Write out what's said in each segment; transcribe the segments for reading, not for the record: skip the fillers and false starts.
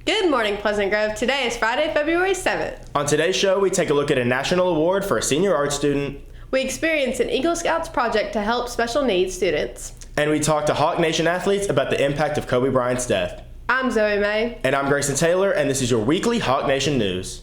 Good morning, Pleasant Grove. Today is Friday, February 7th. On today's show, we take a look at a national award for a senior art student. We experience an Eagle Scouts project to help special needs students. And we talk to Hawk Nation athletes about the impact of Kobe Bryant's death. I'm Zoe May. And I'm Grayson Taylor, and this is your weekly Hawk Nation news.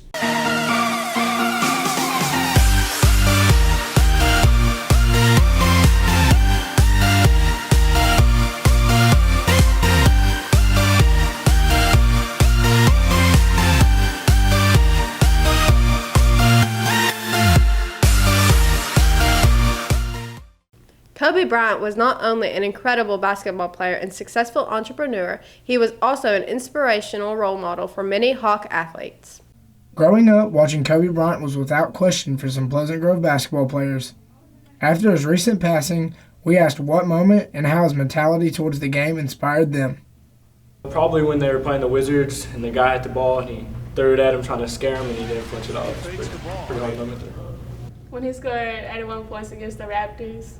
Kobe Bryant was not only an incredible basketball player and successful entrepreneur, he was also an inspirational role model for many Hawk athletes. Growing up, watching Kobe Bryant was without question for some Pleasant Grove basketball players. After his recent passing, we asked what moment and how his mentality towards the game inspired them. Probably when they were playing the Wizards and the guy had the ball and he threw it at him trying to scare him and he didn't flinch it off. It was pretty hard moment there. When he scored 81 points against the Raptors.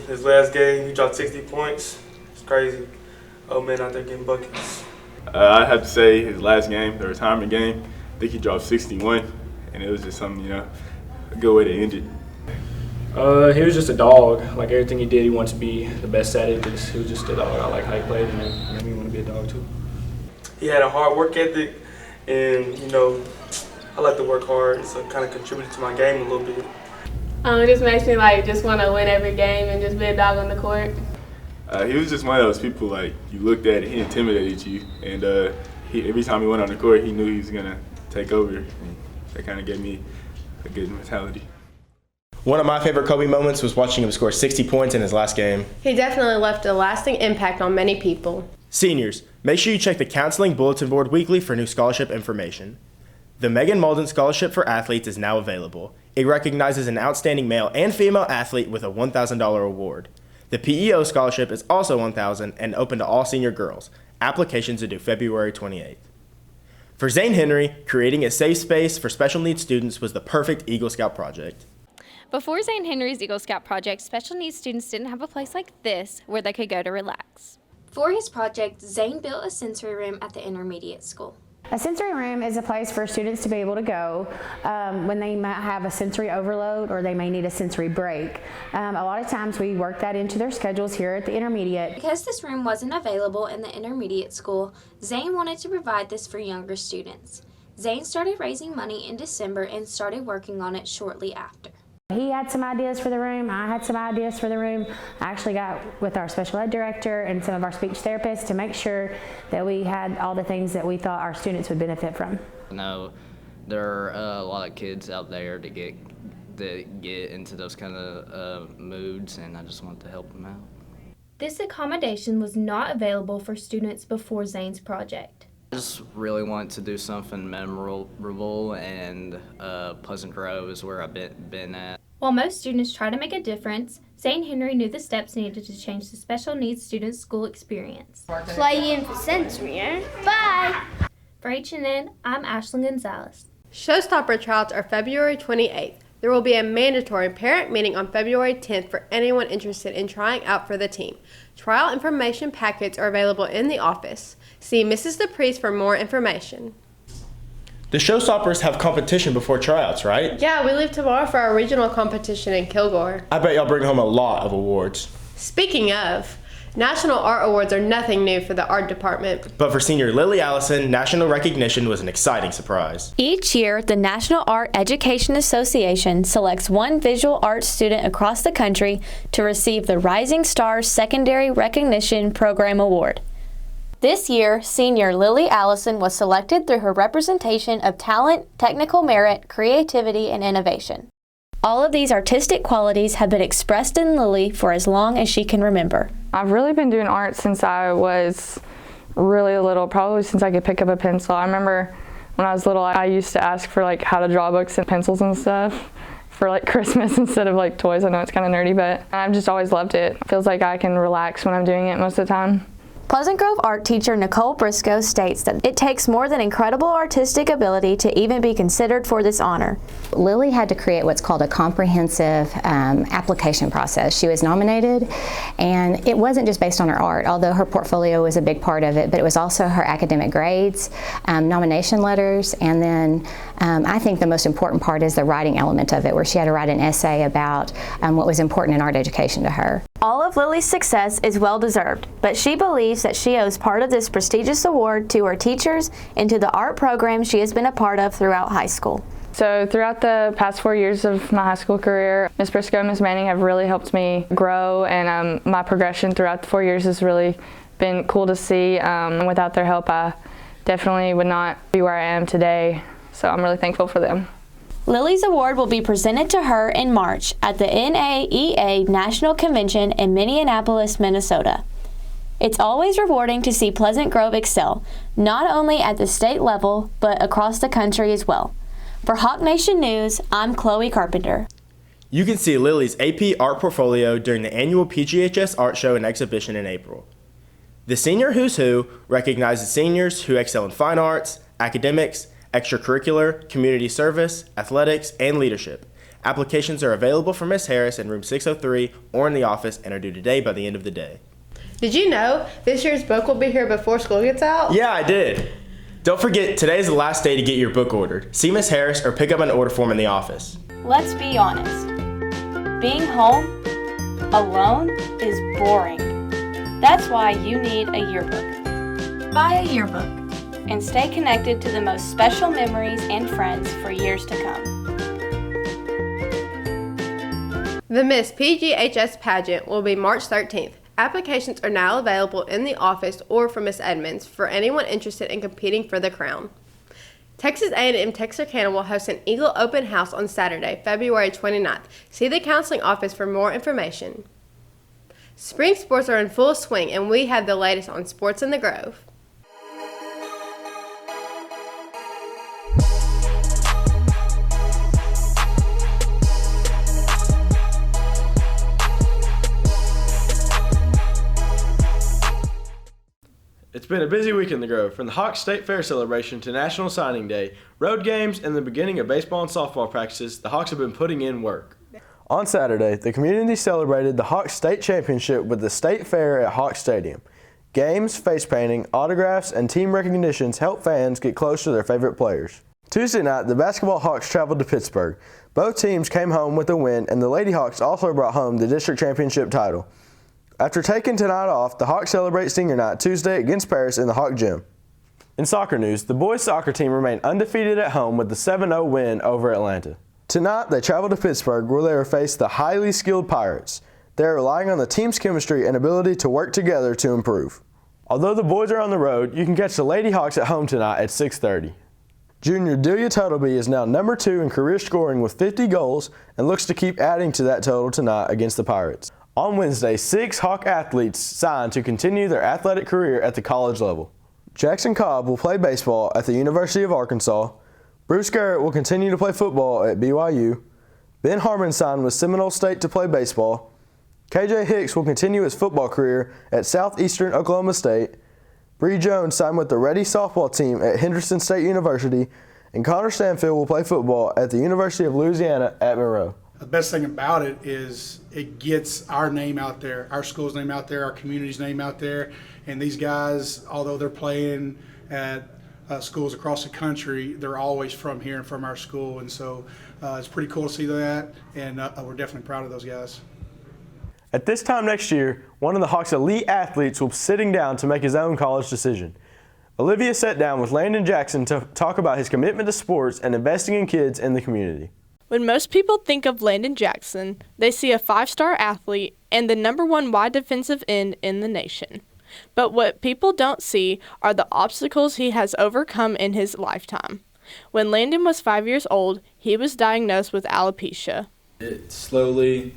His last game, he dropped 60 points. It's crazy. Oh man, out there getting buckets. I'd have to say his last game, the retirement game, I think he dropped 61, and it was just something, a good way to end it. He was just a dog. Like everything he did, he wanted to be the best at it. He was just a dog. I like how he played, and it made me want to be a dog too. He had a hard work ethic, and I like to work hard, so it kind of contributed to my game a little bit. It just makes me just want to win every game and just be a dog on the court. He was just one of those people, you looked at it, he intimidated you, and every time he went on the court, he knew he was going to take over, and that kind of gave me a good mentality. One of my favorite Kobe moments was watching him score 60 points in his last game. He definitely left a lasting impact on many people. Seniors, make sure you check the Counseling Bulletin Board weekly for new scholarship information. The Megan Malden Scholarship for Athletes is now available. It recognizes an outstanding male and female athlete with a $1,000 award. The PEO Scholarship is also $1,000 and open to all senior girls. Applications are due February 28th. For Zane Henry, creating a safe space for special needs students was the perfect Eagle Scout project. Before Zane Henry's Eagle Scout project, special needs students didn't have a place like this where they could go to relax. For his project, Zane built a sensory room at the intermediate school. A sensory room is a place for students to be able to go when they might have a sensory overload or they may need a sensory break. A lot of times we work that into their schedules here at the intermediate. Because this room wasn't available in the intermediate school, Zane wanted to provide this for younger students. Zane started raising money in December and started working on it shortly after. He had some ideas for the room, I had some ideas for the room. I actually got with our special ed director and some of our speech therapists to make sure that we had all the things that we thought our students would benefit from. I know there are a lot of kids out there that get into those kind of moods, and I just want to help them out. This accommodation was not available for students before Zane's project. I just really want to do something memorable, and Pleasant Grove is where I've been at. While most students try to make a difference, Zane Henry knew the steps needed to change the special needs students' school experience. Playing for sensory, eh? Bye! For H&N, I'm Ashlyn Gonzalez. Showstopper tryouts are February 28th. There will be a mandatory parent meeting on February 10th for anyone interested in trying out for the team. Trial information packets are available in the office. See Mrs. DePriest for more information. The Showstoppers have competition before tryouts, right? Yeah, we leave tomorrow for our regional competition in Kilgore. I bet y'all bring home a lot of awards. Speaking of, National Art Awards are nothing new for the art department. But for senior Lilly Allison, national recognition was an exciting surprise. Each year, the National Art Education Association selects one visual arts student across the country to receive the Rising Stars Secondary Recognition Program Award. This year, senior Lilly Allison was selected through her representation of talent, technical merit, creativity, and innovation. All of these artistic qualities have been expressed in Lilly for as long as she can remember. I've really been doing art since I was really little, probably since I could pick up a pencil. I remember when I was little, I used to ask for how to draw books and pencils and stuff for Christmas instead of toys. I know it's kind of nerdy, but I've just always loved it. It feels like I can relax when I'm doing it most of the time. Pleasant Grove art teacher Nicole Briscoe states that it takes more than incredible artistic ability to even be considered for this honor. Lilly had to create what's called a comprehensive application process. She was nominated, and it wasn't just based on her art, although her portfolio was a big part of it, but it was also her academic grades, nomination letters, and then I think the most important part is the writing element of it, where she had to write an essay about what was important in art education to her. All of Lily's success is well-deserved, but she believes that she owes part of this prestigious award to her teachers and to the art program she has been a part of throughout high school. So throughout the past 4 years of my high school career, Ms. Briscoe and Ms. Manning have really helped me grow, and my progression throughout the 4 years has really been cool to see. Without their help, I definitely would not be where I am today, so I'm really thankful for them. Lily's award will be presented to her in March at the NAEA National Convention in Minneapolis, Minnesota. It's always rewarding to see Pleasant Grove excel, not only at the state level, but across the country as well. For Hawk Nation News, I'm Chloe Carpenter. You can see Lily's AP art portfolio during the annual PGHS Art Show and Exhibition in April. The Senior Who's Who recognizes seniors who excel in fine arts, academics, extracurricular, community service, athletics, and leadership. Applications are available for Ms. Harris in room 603 or in the office and are due today by the end of the day. Did you know this year's book will be here before school gets out? Yeah, I did. Don't forget, today's the last day to get your book ordered. See Ms. Harris or pick up an order form in the office. Let's be honest. Being home alone is boring. That's why you need a yearbook. Buy a yearbook and stay connected to the most special memories and friends for years to come. The Miss PGHS pageant will be March 13th. Applications are now available in the office or from Miss Edmonds for anyone interested in competing for the crown. Texas A&M Texarkana will host an Eagle Open House on Saturday, February 29th. See the counseling office for more information. Spring sports are in full swing, and we have the latest on sports in the Grove. It's been a busy week in the Grove, from the Hawks State Fair celebration to National Signing Day, road games, and the beginning of baseball and softball practices. The Hawks have been putting in work. On Saturday, the community celebrated the Hawks State Championship with the State Fair at Hawks Stadium. Games, face painting, autographs, and team recognitions help fans get close to their favorite players. Tuesday night, the basketball Hawks traveled to Pittsburgh. Both teams came home with a win, and the Lady Hawks also brought home the district championship title. After taking tonight off, the Hawks celebrate senior night Tuesday against Paris in the Hawk Gym. In soccer news, the boys soccer team remained undefeated at home with the 7-0 win over Atlanta. Tonight, they travel to Pittsburgh where they will face the highly skilled Pirates. They are relying on the team's chemistry and ability to work together to improve. Although the boys are on the road, you can catch the Lady Hawks at home tonight at 6:30. Junior Delia Tuttleby is now number 2 in career scoring with 50 goals and looks to keep adding to that total tonight against the Pirates. On Wednesday, 6 Hawk athletes signed to continue their athletic career at the college level. Jackson Cobb will play baseball at the University of Arkansas. Bruce Garrett will continue to play football at BYU. Ben Harmon signed with Seminole State to play baseball. KJ Hicks will continue his football career at Southeastern Oklahoma State. Bree Jones signed with the Ready softball team at Henderson State University. And Connor Stanfield will play football at the University of Louisiana at Monroe. The best thing about it is it gets our name out there, our school's name out there, our community's name out there. And these guys, although they're playing at schools across the country, they're always from here and from our school. And so it's pretty cool to see that, and we're definitely proud of those guys. At this time next year, one of the Hawks' elite athletes will be sitting down to make his own college decision. Olivia sat down with Landon Jackson to talk about his commitment to sports and investing in kids in the community. When most people think of Landon Jackson, they see a 5-star athlete and the #1 wide defensive end in the nation. But what people don't see are the obstacles he has overcome in his lifetime. When Landon was 5 years old, he was diagnosed with alopecia. It slowly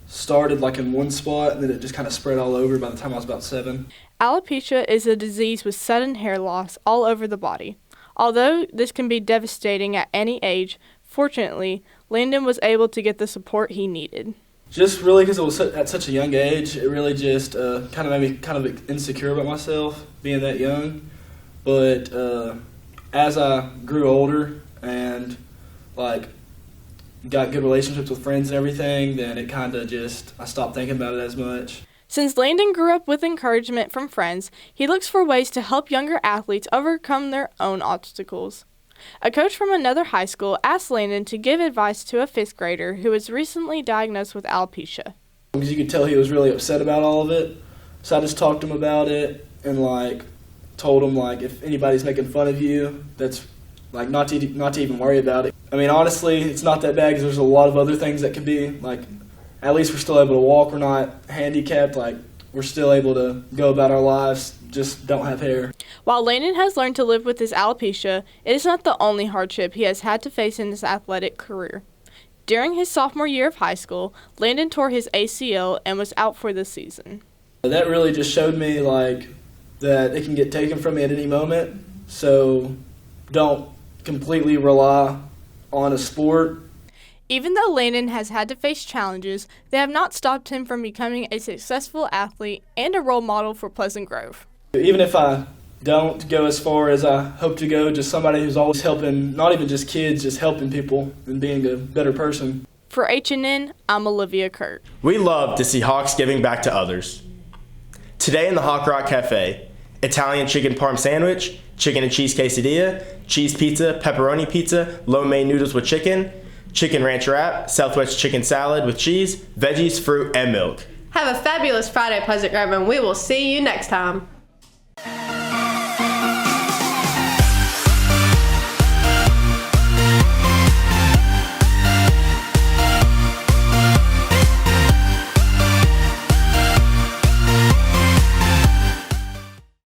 started like in one spot, and then it just kind of spread all over by the time I was about 7. Alopecia is a disease with sudden hair loss all over the body. Although this can be devastating at any age, fortunately, Landon was able to get the support he needed. Just really because it was at such a young age, it really just kind of made me kind of insecure about myself being that young. But as I grew older and like got good relationships with friends and everything, then it kind of just, I stopped thinking about it as much. Since Landon grew up with encouragement from friends, he looks for ways to help younger athletes overcome their own obstacles. A coach from another high school asked Landon to give advice to a 5th grader who was recently diagnosed with alopecia. Because you could tell he was really upset about all of it, so I just talked to him about it and like told him like if anybody's making fun of you, that's like not to even worry about it. I mean, honestly, it's not that bad because there's a lot of other things that could be like. At least we're still able to walk. We're not handicapped. Like we're still able to go about our lives. Just don't have hair. While Landon has learned to live with his alopecia, it is not the only hardship he has had to face in his athletic career. During his sophomore year of high school, Landon tore his ACL and was out for the season. That really just showed me like that it can get taken from me at any moment. So don't completely rely on a sport. Even though Landon has had to face challenges, they have not stopped him from becoming a successful athlete and a role model for Pleasant Grove. Even if I don't go as far as I hope to go, just somebody who's always helping, not even just kids, just helping people and being a better person. For HNN, I'm Olivia Kurt. We love to see Hawks giving back to others. Today in the Hawk Rock Cafe, Italian chicken parm sandwich, chicken and cheese quesadilla, cheese pizza, pepperoni pizza, lo mein noodles with chicken ranch wrap, Southwest chicken salad with cheese, veggies, fruit, and milk. Have a fabulous Friday, Pleasant Grove, and we will see you next time.